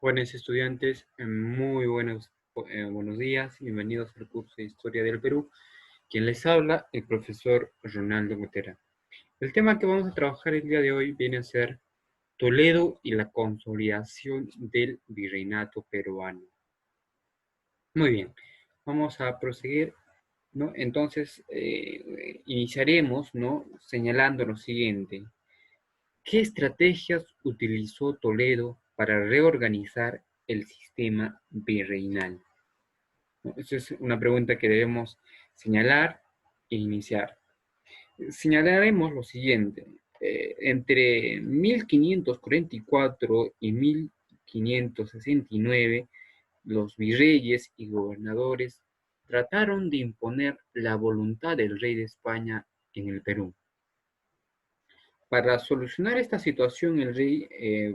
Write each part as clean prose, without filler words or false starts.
Buenos estudiantes, muy buenos días, bienvenidos al curso de Historia del Perú. Quien les habla, el profesor Ronaldo Gotera. El tema que vamos a trabajar el día de hoy viene a ser Toledo y la consolidación del virreinato peruano. Muy bien, vamos a proseguir, ¿no? Entonces, iniciaremos, ¿no? Señalando lo siguiente. ¿Qué estrategias utilizó Toledo para reorganizar el sistema virreinal? ¿No? Esa es una pregunta que debemos señalar e iniciar. Señalaremos lo siguiente. Entre 1544 y 1569, los virreyes y gobernadores trataron de imponer la voluntad del rey de España en el Perú. Para solucionar esta situación, el rey,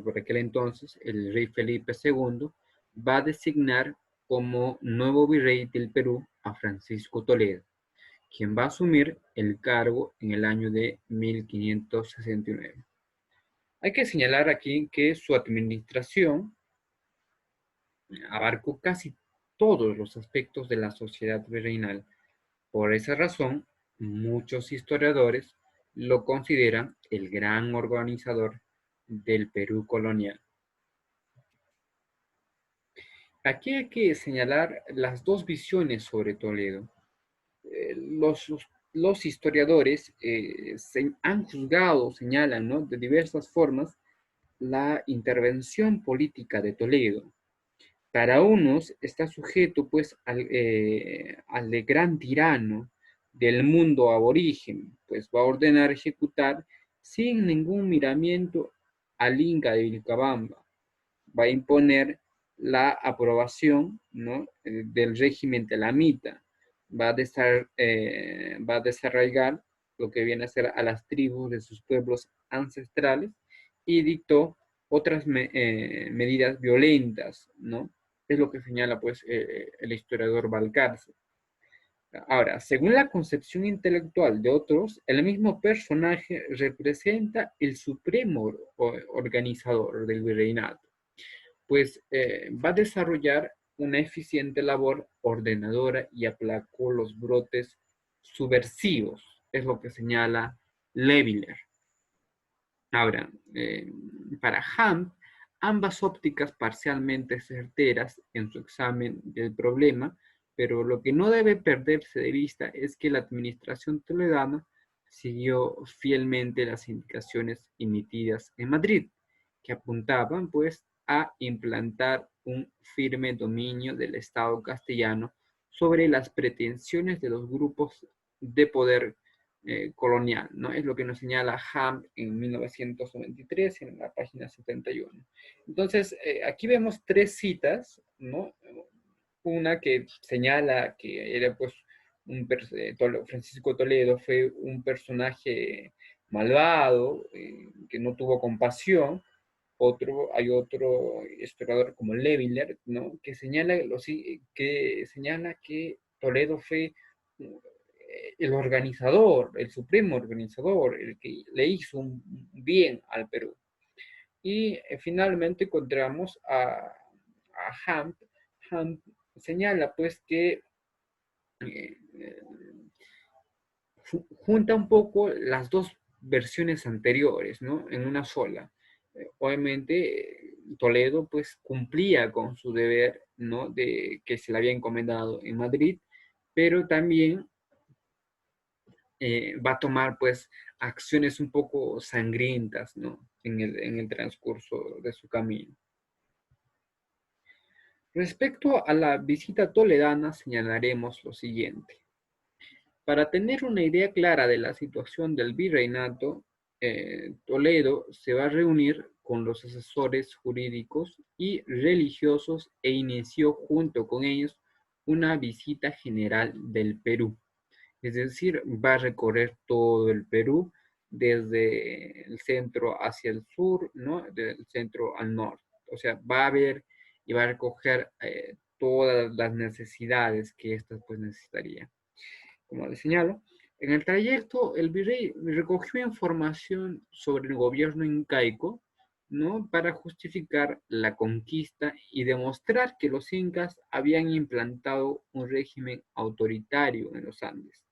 por aquel entonces, el rey Felipe II, va a designar como nuevo virrey del Perú a Francisco Toledo, quien va a asumir el cargo en el año de 1569. Hay que señalar aquí que su administración abarcó casi todos los aspectos de la sociedad virreinal. Por esa razón, muchos historiadores lo consideran el gran organizador del Perú colonial. Aquí hay que señalar las dos visiones sobre Toledo. Los historiadores han juzgado, señalan, ¿no?, de diversas formas la intervención política de Toledo. Para unos está sujeto pues al de gran tirano del mundo aborigen, pues va a ordenar ejecutar sin ningún miramiento al Inca de Vilcabamba, va a imponer la aprobación, ¿no?, del régimen telamita, va a desarraigar lo que viene a ser a las tribus de sus pueblos ancestrales y dictó otras medidas violentas, ¿no? Es lo que señala pues el historiador Valcárcel. Ahora, según la concepción intelectual de otros, el mismo personaje representa el supremo organizador del virreinato, pues va a desarrollar una eficiente labor ordenadora y aplacó los brotes subversivos, es lo que señala Leviller. Ahora, para Hunt, ambas ópticas parcialmente certeras en su examen del problema, pero lo que no debe perderse de vista es que la administración toledana siguió fielmente las indicaciones emitidas en Madrid, que apuntaban pues a implantar un firme dominio del Estado castellano sobre las pretensiones de los grupos de poder colonial, ¿no? Es lo que nos señala Ham en 1993 en la página 71. Entonces, aquí vemos tres citas, ¿no? Una que señala que era pues Francisco Toledo fue un personaje malvado, que no tuvo compasión. Hay otro historiador como Leviller, ¿no?, que señala que Toledo fue el organizador, el supremo organizador, el que le hizo un bien al Perú. Y finalmente encontramos a Hunt. Hunt señala pues que eh, junta un poco las dos versiones anteriores, ¿no?, en una sola. Obviamente, Toledo pues cumplía con su deber, ¿no?, de que se le había encomendado en Madrid, pero también va a tomar pues acciones un poco sangrientas, ¿no?, en el transcurso de su camino. Respecto a la visita toledana, señalaremos lo siguiente. Para tener una idea clara de la situación del virreinato, Toledo se va a reunir con los asesores jurídicos y religiosos e inició junto con ellos una visita general del Perú. Es decir, va a recorrer todo el Perú, desde el centro hacia el sur, ¿no?, del centro al norte. O sea, va a ver y va a recoger todas las necesidades que éstas pues necesitaría. Como les señalo, en el trayecto el virrey recogió información sobre el gobierno incaico, ¿no? Para justificar la conquista y demostrar que los incas habían implantado un régimen autoritario en los Andes.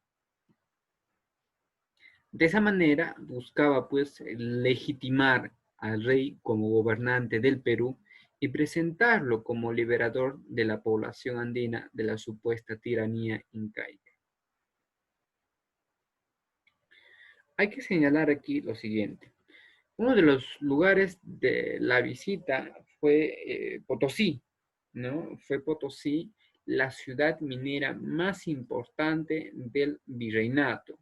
De esa manera buscaba pues legitimar al rey como gobernante del Perú y presentarlo como liberador de la población andina de la supuesta tiranía incaica. Hay que señalar aquí lo siguiente. Uno de los lugares de la visita fue Potosí, ¿no? Fue Potosí la ciudad minera más importante del virreinato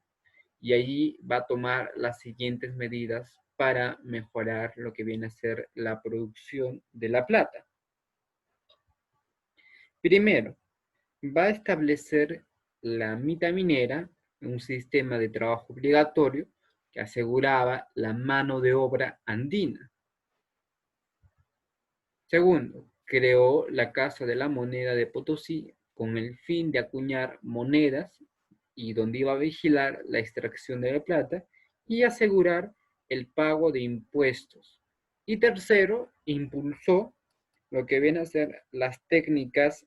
y allí va a tomar las siguientes medidas para mejorar lo que viene a ser la producción de la plata. Primero, va a establecer la mita minera, un sistema de trabajo obligatorio que aseguraba la mano de obra andina. Segundo, creó la Casa de la Moneda de Potosí con el fin de acuñar monedas y donde iba a vigilar la extracción de la plata y asegurar el pago de impuestos. Y tercero, impulsó lo que viene a ser las técnicas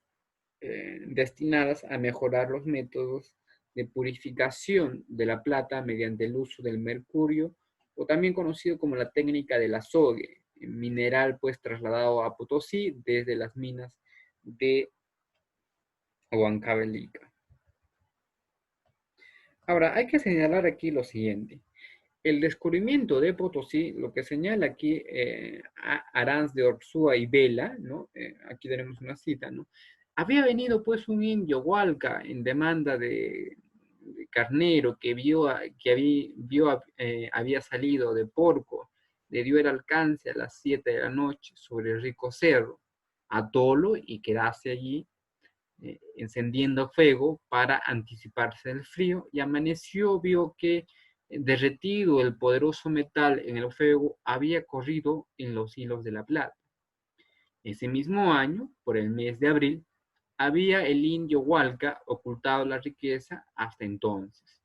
destinadas a mejorar los métodos de purificación de la plata mediante el uso del mercurio, o también conocido como la técnica del azogue, mineral pues trasladado a Potosí desde las minas de Huancavelica. Ahora, hay que señalar aquí lo siguiente. El descubrimiento de Potosí, lo que señala aquí Aránz de Orsúa y Vela, ¿no? Aquí tenemos una cita, ¿no? Había venido pues un indio Hualca en demanda de carnero que había salido de Porco, le dio el alcance a las 7 de la noche sobre el rico cerro, atólo y quedase allí encendiendo fuego para anticiparse del frío y amaneció, vio que derretido el poderoso metal en el fuego había corrido en los hilos de la plata. Ese mismo año, por el mes de abril, había el indio Hualca ocultado la riqueza hasta entonces.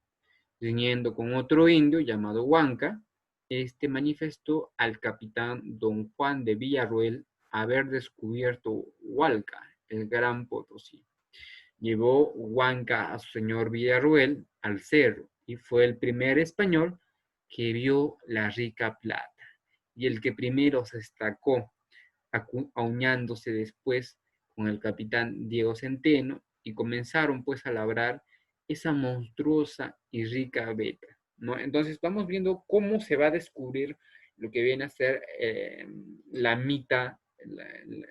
Viniendo con otro indio llamado Huanca, este manifestó al capitán don Juan de Villarroel haber descubierto Hualca, el gran Potosí. Llevó Huanca a su señor Villarroel al cerro y fue el primer español que vio la rica plata y el que primero se destacó, auñándose después con el capitán Diego Centeno y comenzaron pues a labrar esa monstruosa y rica beta, ¿no? Entonces vamos viendo cómo se va a descubrir lo que viene a ser la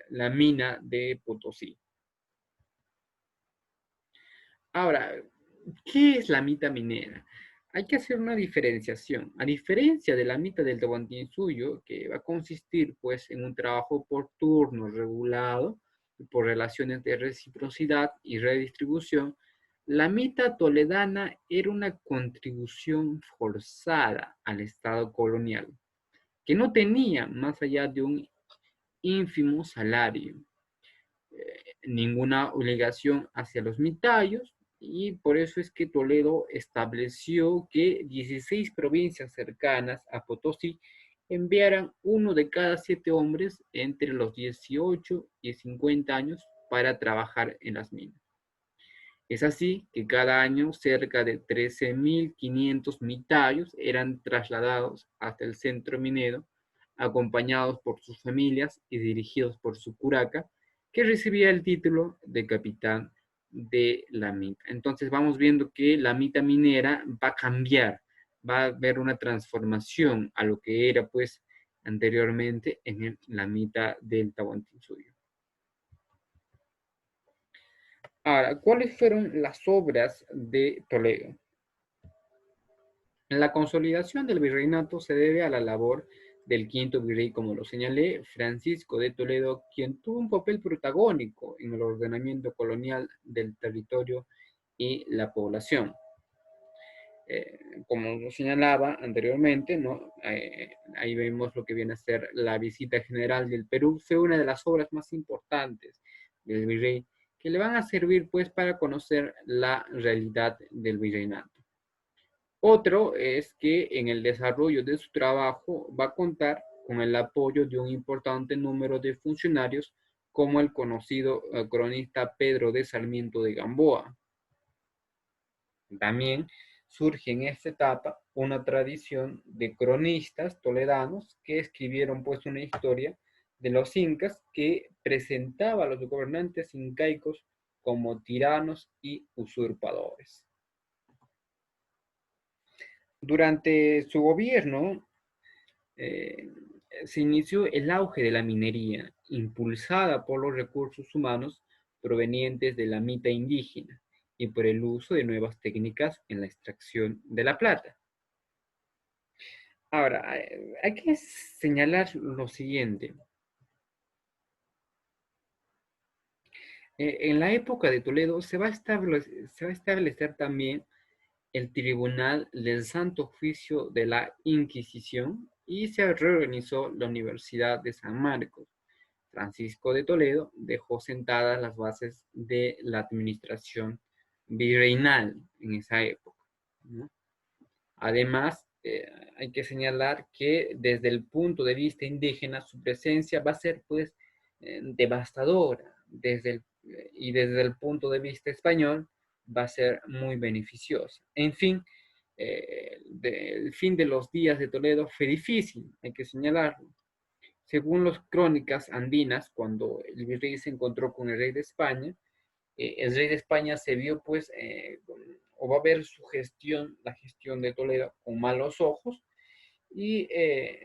la mina de Potosí. Ahora, ¿qué es la mita minera? Hay que hacer una diferenciación. A diferencia de la mita del Tahuantinsuyo, que va a consistir pues en un trabajo por turno regulado por relaciones de reciprocidad y redistribución, la mita toledana era una contribución forzada al Estado colonial, que no tenía más allá de un ínfimo salario, ninguna obligación hacia los mitayos, y por eso es que Toledo estableció que 16 provincias cercanas a Potosí enviaran uno de cada 7 hombres entre los 18 y 50 años para trabajar en las minas. Es así que cada año cerca de 13.500 mitayos eran trasladados hasta el centro minero, acompañados por sus familias y dirigidos por su curaca, que recibía el título de capitán de la mita. Entonces vamos viendo que la mita minera va a cambiar, va a haber una transformación a lo que era pues anteriormente en la mita del Tahuantinsuyo. Ahora, ¿cuáles fueron las obras de Toledo? La consolidación del virreinato se debe a la labor del quinto virrey, como lo señalé, Francisco de Toledo, quien tuvo un papel protagónico en el ordenamiento colonial del territorio y la población. Como lo señalaba anteriormente, ¿no? Ahí vemos lo que viene a ser la visita general del Perú, fue una de las obras más importantes del virrey, que le van a servir pues para conocer la realidad del virreinato. Otro es que en el desarrollo de su trabajo va a contar con el apoyo de un importante número de funcionarios como el conocido cronista Pedro de Sarmiento de Gamboa. También surge en esta etapa una tradición de cronistas toledanos que escribieron pues una historia de los incas que presentaba a los gobernantes incaicos como tiranos y usurpadores. Durante su gobierno eh, se inició el auge de la minería, impulsada por los recursos humanos provenientes de la mita indígena y por el uso de nuevas técnicas en la extracción de la plata. Ahora, hay que señalar lo siguiente. En la época de Toledo se va a establecer también el Tribunal del Santo Oficio de la Inquisición y se reorganizó la Universidad de San Marcos. Francisco de Toledo dejó sentadas las bases de la administración virreinal en esa época, ¿no? Además, hay que señalar que desde el punto de vista indígena su presencia va a ser pues devastadora y desde el punto de vista español va a ser muy beneficiosa. En fin, el fin de los días de Toledo fue difícil, hay que señalarlo. Según las crónicas andinas, cuando el virrey se encontró con el rey de España, el rey de España se vio pues, o va a ver su gestión, la gestión de Toledo, con malos ojos y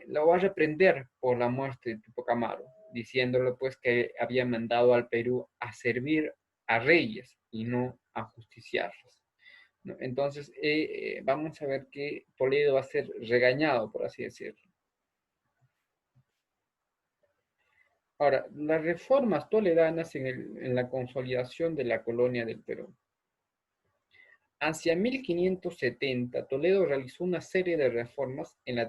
la va a reprender por la muerte de Tupac Amaru, diciéndole pues que había mandado al Perú a servir a reyes y no a justiciarlos, ¿no? Entonces, vamos a ver que Toledo va a ser regañado, por así decirlo. Ahora, las reformas toledanas en la consolidación de la colonia del Perú. Hacia 1570, Toledo realizó una serie de reformas eh,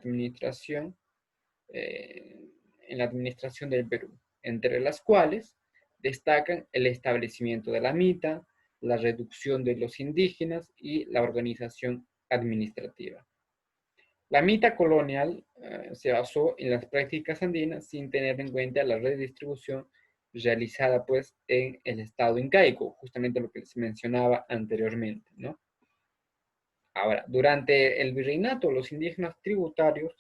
en la administración del Perú, entre las cuales destacan el establecimiento de la mita, la reducción de los indígenas y la organización administrativa. La mita colonial se basó en las prácticas andinas sin tener en cuenta la redistribución realizada pues en el estado incaico, justamente lo que les mencionaba anteriormente, ¿no? Ahora, durante el virreinato, los indígenas tributarios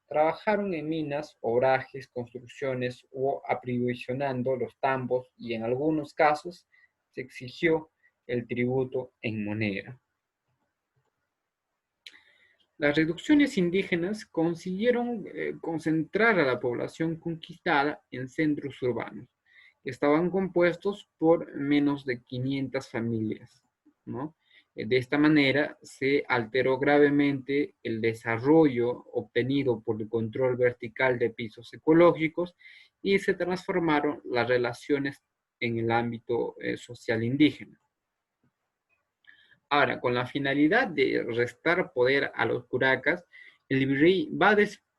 trabajaron en minas, obrajes, construcciones o aprisionando los tambos y en algunos casos se exigió el tributo en moneda. Las reducciones indígenas consiguieron concentrar a la población conquistada en centros urbanos, que estaban compuestos por menos de 500 familias, ¿no? De esta manera se alteró gravemente el desarrollo obtenido por el control vertical de pisos ecológicos y se transformaron las relaciones en el ámbito social indígena. Ahora, con la finalidad de restar poder a los curacas, el virrey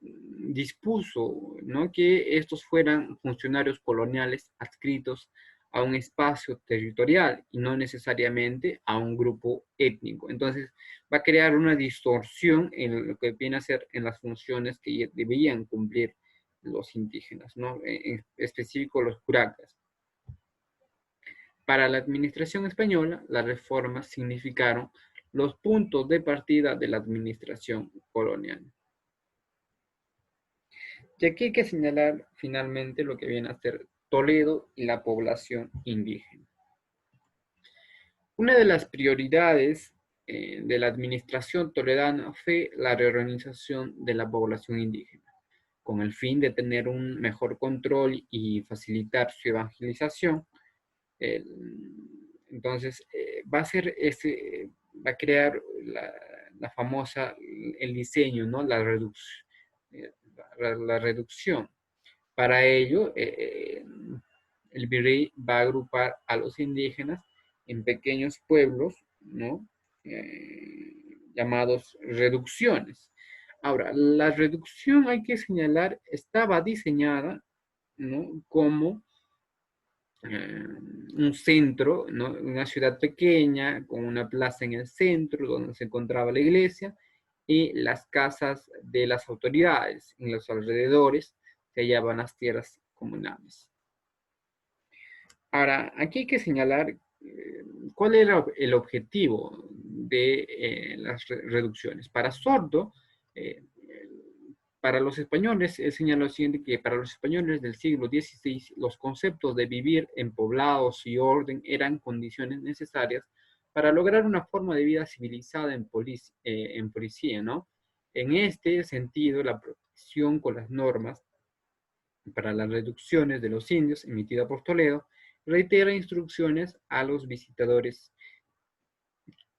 dispuso, ¿no?, que estos fueran funcionarios coloniales adscritos a un espacio territorial y no necesariamente a un grupo étnico. Entonces, va a crear una distorsión en lo que viene a ser en las funciones que debían cumplir los indígenas, ¿no? En específico los curacas. Para la administración española, las reformas significaron los puntos de partida de la administración colonial. Y aquí hay que señalar finalmente lo que viene a ser Toledo y la población indígena. Una de las prioridades de la administración toledana fue la reorganización de la población indígena, con el fin de tener un mejor control y facilitar su evangelización. Entonces, va a crear la famosa, el diseño, ¿no? La reducción. Para ello, el virrey va a agrupar a los indígenas en pequeños pueblos, ¿no? Llamados reducciones. Ahora, la reducción, hay que señalar, estaba diseñada, ¿no?, como un centro, ¿no?, una ciudad pequeña, con una plaza en el centro donde se encontraba la iglesia y las casas de las autoridades en los alrededores, se hallaban las tierras comunales. Ahora, aquí hay que señalar cuál era el objetivo de las reducciones. Para Sordo, eh, para los españoles, él señaló lo siguiente, que para los españoles del siglo XVI, los conceptos de vivir en poblados y orden eran condiciones necesarias para lograr una forma de vida civilizada en policía, ¿no? En este sentido, la protección con las normas para las reducciones de los indios, emitida por Toledo, reitera instrucciones a los visitadores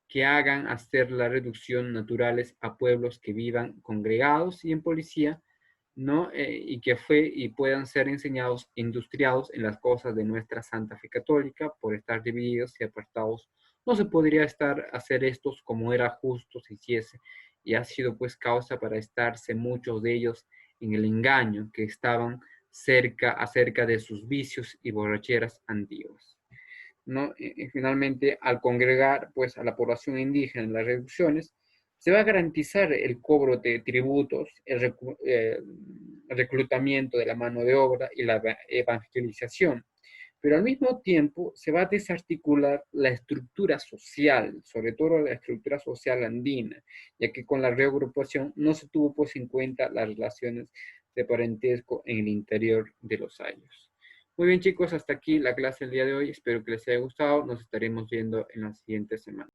que hagan hacer la reducción naturales a pueblos que vivan congregados y en policía, ¿no? Y que y puedan ser enseñados, industriados en las cosas de nuestra Santa Fe Católica, por estar divididos y apartados. No se podría hacer estos como era justo se hiciese, y ha sido pues causa para estarse muchos de ellos en el engaño, que estaban acerca de sus vicios y borracheras antiguas, ¿no? Y finalmente, al congregar pues, a la población indígena en las reducciones, se va a garantizar el cobro de tributos, el reclutamiento de la mano de obra y la evangelización. Pero al mismo tiempo se va a desarticular la estructura social, sobre todo la estructura social andina, ya que con la reagrupación no se tuvo pues en cuenta las relaciones de parentesco en el interior de los años. Muy bien chicos, hasta aquí la clase del día de hoy. Espero que les haya gustado. Nos estaremos viendo en la siguiente semana.